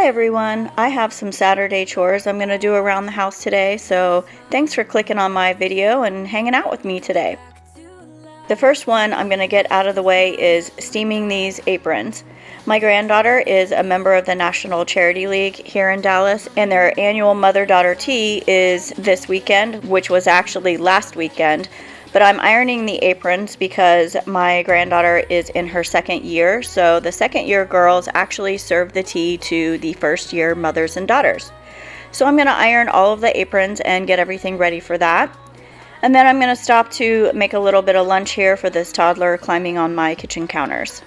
Hi everyone, I have some Saturday chores I'm going to do around the house today, so thanks for clicking on my video and hanging out with me today. The first one I'm going to get out of the way is steaming these aprons. My granddaughter is a member of the National Charity League here in Dallas, and their annual mother-daughter tea is this weekend, which was actually last weekend. But I'm ironing the aprons because my granddaughter is in her second year, so the second year girls actually serve the tea to the first year mothers and daughters. So I'm going to iron all of the aprons and get everything ready for that. And then I'm going to stop to make a little bit of lunch here for this toddler climbing on my kitchen counters.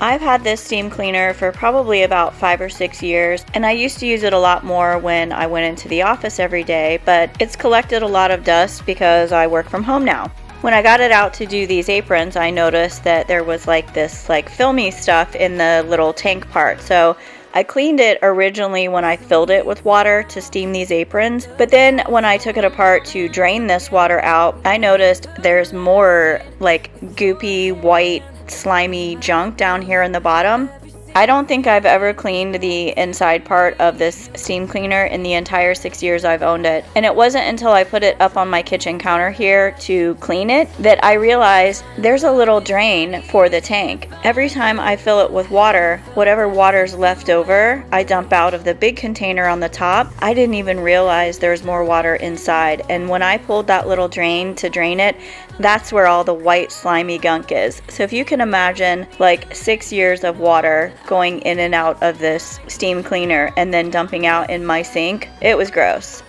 I've had this steam cleaner for probably about 5 or 6 years, and I used to use it a lot more when I went into the office every day, but it's collected a lot of dust because I work from home now. When I got it out to do these aprons, I noticed that there was this filmy stuff in the little tank part, so I cleaned it originally when I filled it with water to steam these aprons, but then when I took it apart to drain this water out, I noticed there's more goopy white slimy junk down here in the bottom. I don't think I've ever cleaned the inside part of this steam cleaner in the entire 6 years I've owned it, and it wasn't until I put it up on my kitchen counter here to clean it that I realized there's a little drain for the tank. Every time I fill it with water, whatever water's left over, I dump out of the big container on the top. I didn't even realize there's more water inside, and when I pulled that little drain to drain it, that's where all the white slimy gunk is. So if you can imagine 6 years of water going in and out of this steam cleaner and then dumping out in my sink, it was gross.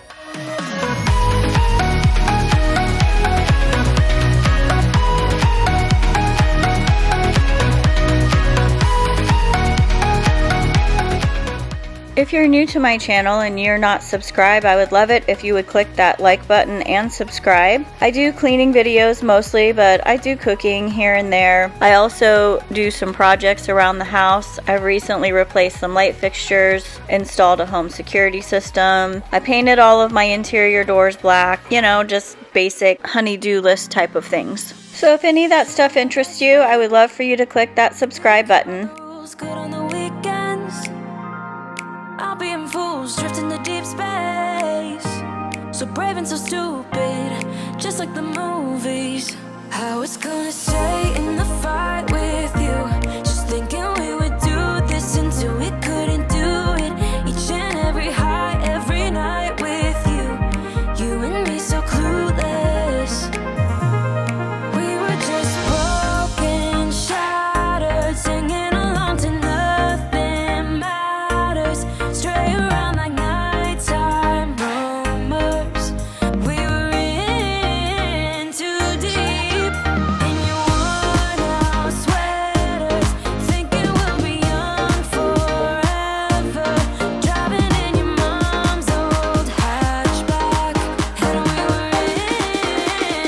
If you're new to my channel and you're not subscribed, I would love it if you would click that like button and subscribe. I do cleaning videos mostly, but I do cooking here and there. I also do some projects around the house. I've recently replaced some light fixtures, installed a home security system. I painted all of my interior doors black, just basic honey-do list type of things. So if any of that stuff interests you, I would love for you to click that subscribe button. I'll be in fools, drifting to deep space. So brave and so stupid, just like the movies. How it's gonna stay in the fight with you. Just thinking we would do this until we couldn't do it. Each and every high, every night with you. You and me so clueless. We were just broken, shattered, singing along to nothing matters. Stray around like nighttime rumors. We were in too deep. In your worn-out sweaters, thinking we'll be young forever. Driving in your mom's old hatchback, and we were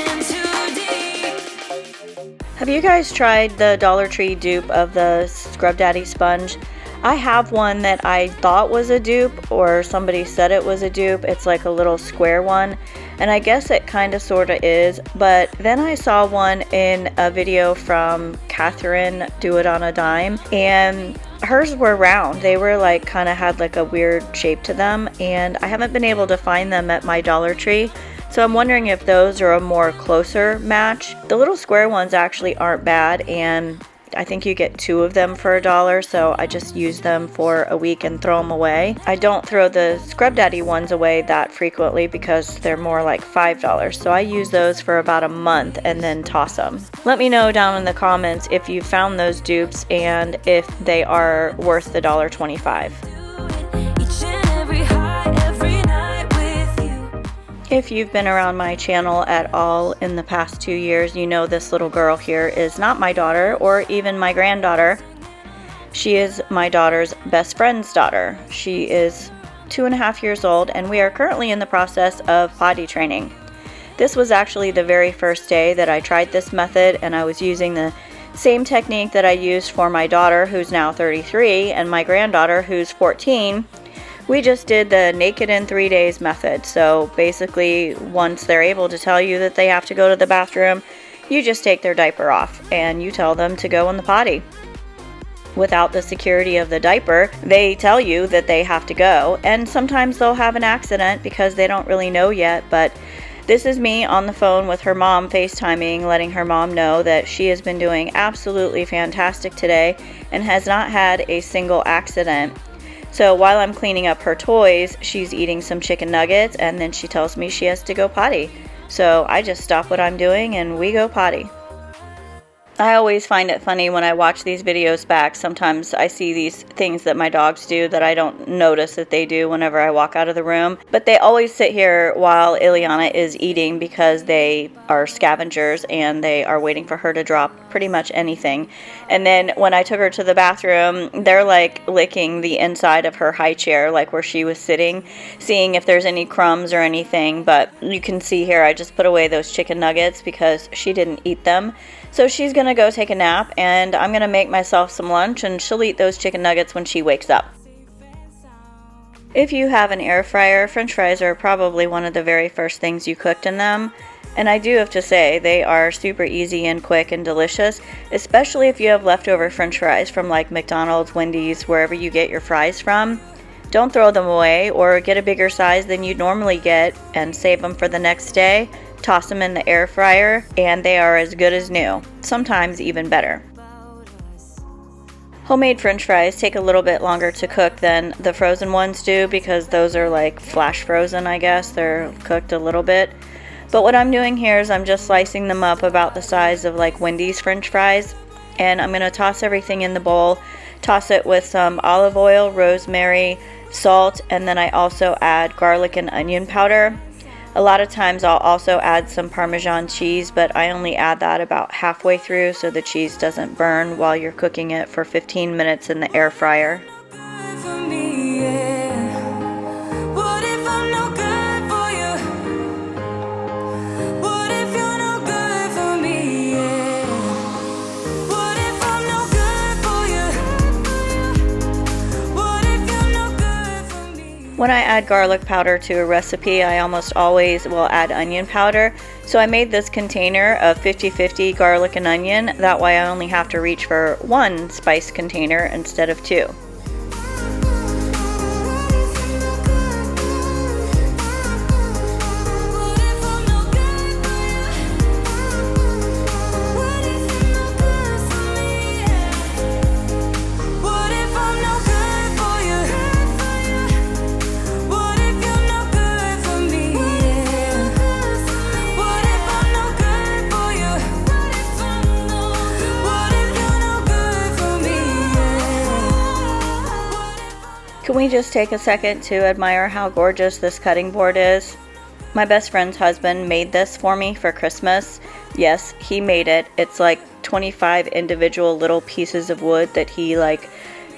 in too deep. Have you guys tried the Dollar Tree dupe of the Scrub Daddy sponge? I have one that I thought was a dupe, or somebody said it was a dupe. It's like a little square one, and I guess it kind of sort of is, but then I saw one in a video from Catherine Do It on a Dime, and hers were round. They were kind of had a weird shape to them, and I haven't been able to find them at my Dollar Tree. So I'm wondering if those are a more closer match. The little square ones actually aren't bad, and I think you get 2 of them for $1, so I just use them for a week and throw them away. I don't throw the Scrub Daddy ones away that frequently because they're more like $5, so I use those for about a month and then toss them. Let me know down in the comments if you found those dupes and if they are worth the $1.25. If you've been around my channel at all in the past 2 years, you know this little girl here is not my daughter or even my granddaughter. She is my daughter's best friend's daughter. She is 2.5 years old, and we are currently in the process of potty training. This was actually the very first day that I tried this method, and I was using the same technique that I used for my daughter, who's now 33, and my granddaughter, who's 14. We just did the naked in 3 days method. So basically, once they're able to tell you that they have to go to the bathroom, you just take their diaper off and you tell them to go in the potty. Without the security of the diaper, they tell you that they have to go, and sometimes they'll have an accident because they don't really know yet, but this is me on the phone with her mom FaceTiming, letting her mom know that she has been doing absolutely fantastic today and has not had a single accident. So while I'm cleaning up her toys, she's eating some chicken nuggets, and then she tells me she has to go potty. So I just stop what I'm doing and we go potty. I always find it funny when I watch these videos back. Sometimes I see these things that my dogs do that I don't notice that they do whenever I walk out of the room. But they always sit here while Ileana is eating because they are scavengers and they are waiting for her to drop pretty much anything. And then when I took her to the bathroom, they're like licking the inside of her high chair, like where she was sitting, seeing if there's any crumbs or anything. But you can see here I just put away those chicken nuggets because she didn't eat them. So she's going to go take a nap, and I'm going to make myself some lunch, and she'll eat those chicken nuggets when she wakes up. If you have an air fryer, French fries are probably one of the very first things you cooked in them. And I do have to say, they are super easy and quick and delicious, especially if you have leftover French fries from like McDonald's, Wendy's, wherever you get your fries from. Don't throw them away or get a bigger size than you'd normally get and save them for the next day. Toss them in the air fryer and they are as good as new, sometimes even better. Homemade French fries take a little bit longer to cook than the frozen ones do because those are like flash frozen, I guess. They're cooked a little bit. But what I'm doing here is I'm just slicing them up about the size of like Wendy's French fries, and I'm going to toss everything in the bowl. Toss it with some olive oil, rosemary, salt, and then I also add garlic and onion powder. A lot of times I'll also add some Parmesan cheese, but I only add that about halfway through so the cheese doesn't burn while you're cooking it for 15 minutes in the air fryer. When I add garlic powder to a recipe, I almost always will add onion powder. So I made this container of 50-50 garlic and onion. That way I only have to reach for one spice container instead of two. Can we just take a second to admire how gorgeous this cutting board is? My best friend's husband made this for me for Christmas. Yes, he made it. It's like 25 individual little pieces of wood that he like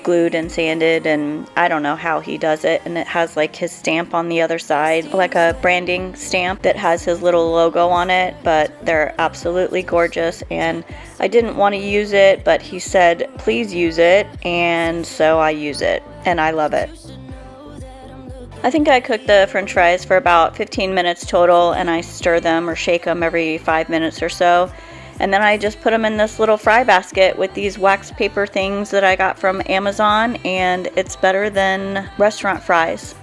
glued and sanded, and I don't know how he does it. And it has like his stamp on the other side, like a branding stamp that has his little logo on it, but they're absolutely gorgeous. And I didn't want to use it, but he said please use it, and so I use it, and I love it. I think I cooked the French fries for about 15 minutes total, and I stir them or shake them every 5 minutes or so. And then I just put them in this little fry basket with these wax paper things that I got from Amazon, and it's better than restaurant fries.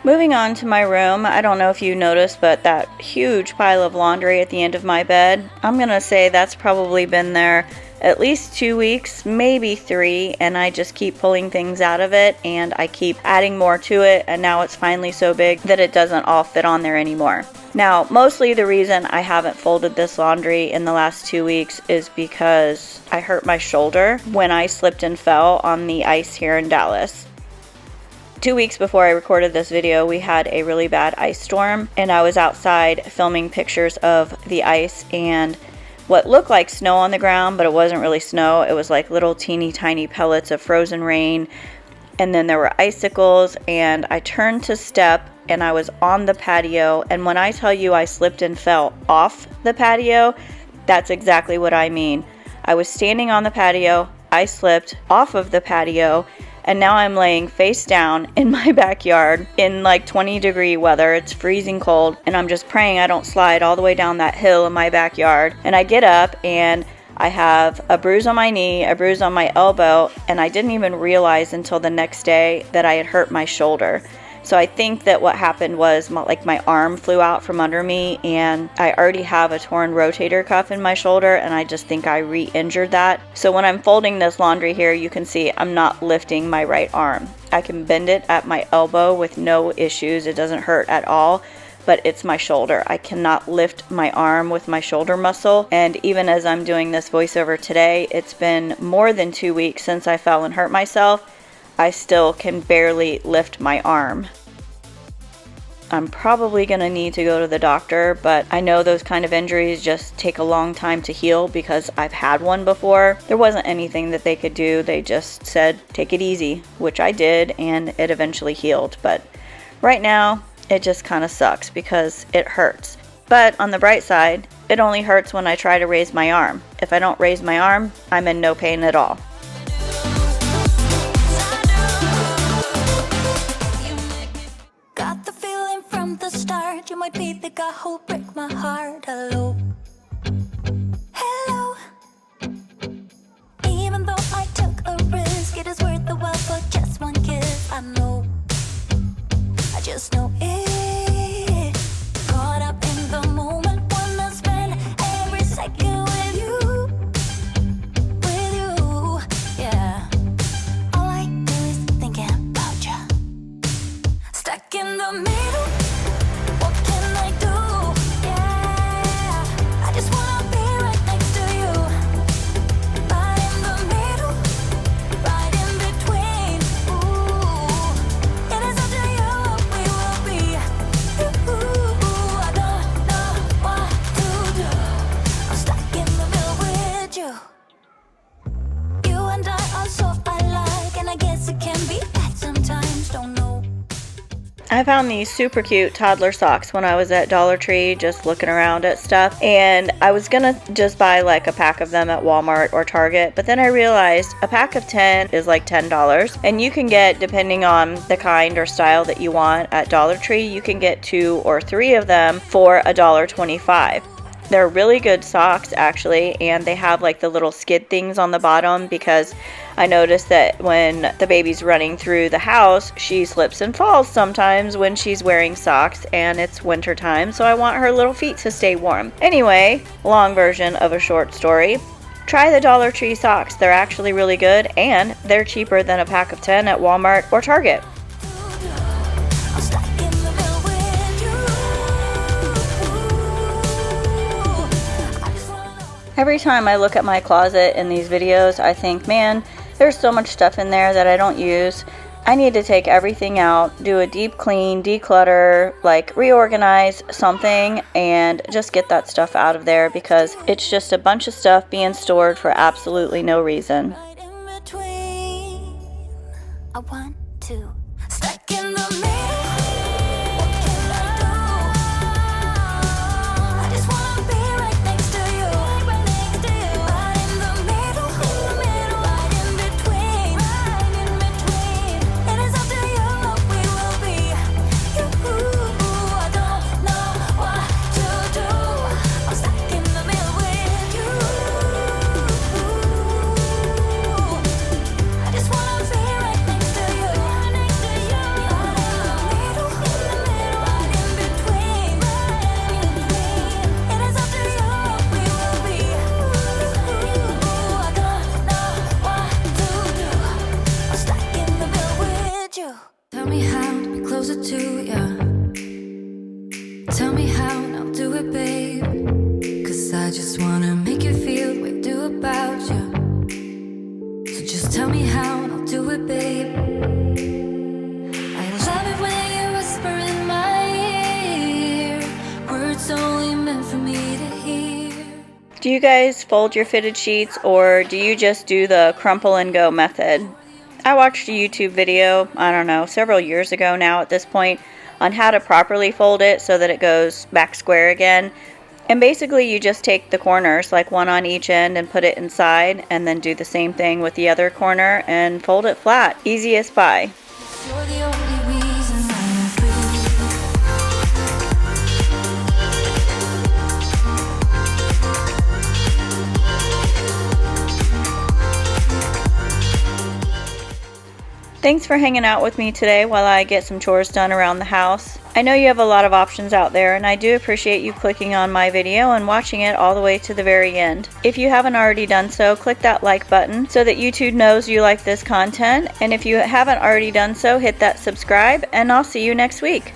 Moving on to my room, I don't know if you noticed, but that huge pile of laundry at the end of my bed, I'm going to say that's probably been there at least 2 weeks, maybe 3, and I just keep pulling things out of it and I keep adding more to it, and now it's finally so big that it doesn't all fit on there anymore. Now, mostly the reason I haven't folded this laundry in the last 2 weeks is because I hurt my shoulder when I slipped and fell on the ice here in Dallas. 2 weeks before I recorded this video, we had a really bad ice storm, and I was outside filming pictures of the ice and what looked like snow on the ground, but it wasn't really snow. It was like little teeny tiny pellets of frozen rain, and then there were icicles, and I turned to step and I was on the patio, and when I tell you I slipped and fell off the patio, that's exactly what I mean. I was standing on the patio, I slipped off of the patio, and now I'm laying face down in my backyard in like 20-degree weather. It's freezing cold, and I'm just praying I don't slide all the way down that hill in my backyard. And I get up and I have a bruise on my knee, a bruise on my elbow, and I didn't even realize until the next day that I had hurt my shoulder. So I think that what happened was my arm flew out from under me, and I already have a torn rotator cuff in my shoulder, and I just think I re-injured that. So when I'm folding this laundry here, you can see I'm not lifting my right arm. I can bend it at my elbow with no issues. It doesn't hurt at all, but it's my shoulder. I cannot lift my arm with my shoulder muscle. And even as I'm doing this voiceover today, it's been more than 2 weeks since I fell and hurt myself. I still can barely lift my arm. I'm probably going to need to go to the doctor, but I know those kind of injuries just take a long time to heal because I've had one before. There wasn't anything that they could do. They just said, take it easy, which I did, and it eventually healed. But right now, it just kind of sucks because it hurts. But on the bright side, it only hurts when I try to raise my arm. If I don't raise my arm, I'm in no pain at all. You might be the guy who'll break my heart. Hello, hello. Even though I took a risk, it is worth the while for just one kiss. I know, I just know it. Caught up in the moment, wanna spend every second with you, yeah. All I do is thinking about you. Stuck in the middle. I found these super cute toddler socks when I was at Dollar Tree just looking around at stuff, and I was gonna just buy like a pack of them at Walmart or Target, but then I realized a pack of 10 is like $10, and you can get, depending on the kind or style that you want at Dollar Tree, you can get 2 or 3 of them for $1.25. They're really good socks actually, and they have like the little skid things on the bottom because I noticed that when the baby's running through the house, she slips and falls sometimes when she's wearing socks, and it's winter time, so I want her little feet to stay warm. Anyway, long version of a short story. Try the Dollar Tree socks. They're actually really good, and they're cheaper than a pack of 10 at Walmart or Target. Every time I look at my closet in these videos, I think, man, there's so much stuff in there that I don't use. I need to take everything out, do a deep clean, declutter, like reorganize something, and just get that stuff out of there because it's just a bunch of stuff being stored for absolutely no reason. I want to stuck in the middle. Tell me how to be closer to you. Tell me how, and I'll do it, babe. 'Cause I just wanna make you feel the way I do about you. So just tell me how, and I'll do it, babe. I love it when you whisper in my ear, words only meant for me to hear. Do you guys fold your fitted sheets, or do you just do the crumple and go method? I watched a YouTube video, I don't know, several years ago now at this point, on how to properly fold it so that it goes back square again. And basically you just take the corners, like one on each end, and put it inside, and then do the same thing with the other corner and fold it flat. Easy as pie. You're the only reason I'm free. Thanks for hanging out with me today while I get some chores done around the house. I know you have a lot of options out there, and I do appreciate you clicking on my video and watching it all the way to the very end. If you haven't already done so, click that like button so that YouTube knows you like this content. And if you haven't already done so, hit that subscribe, and I'll see you next week.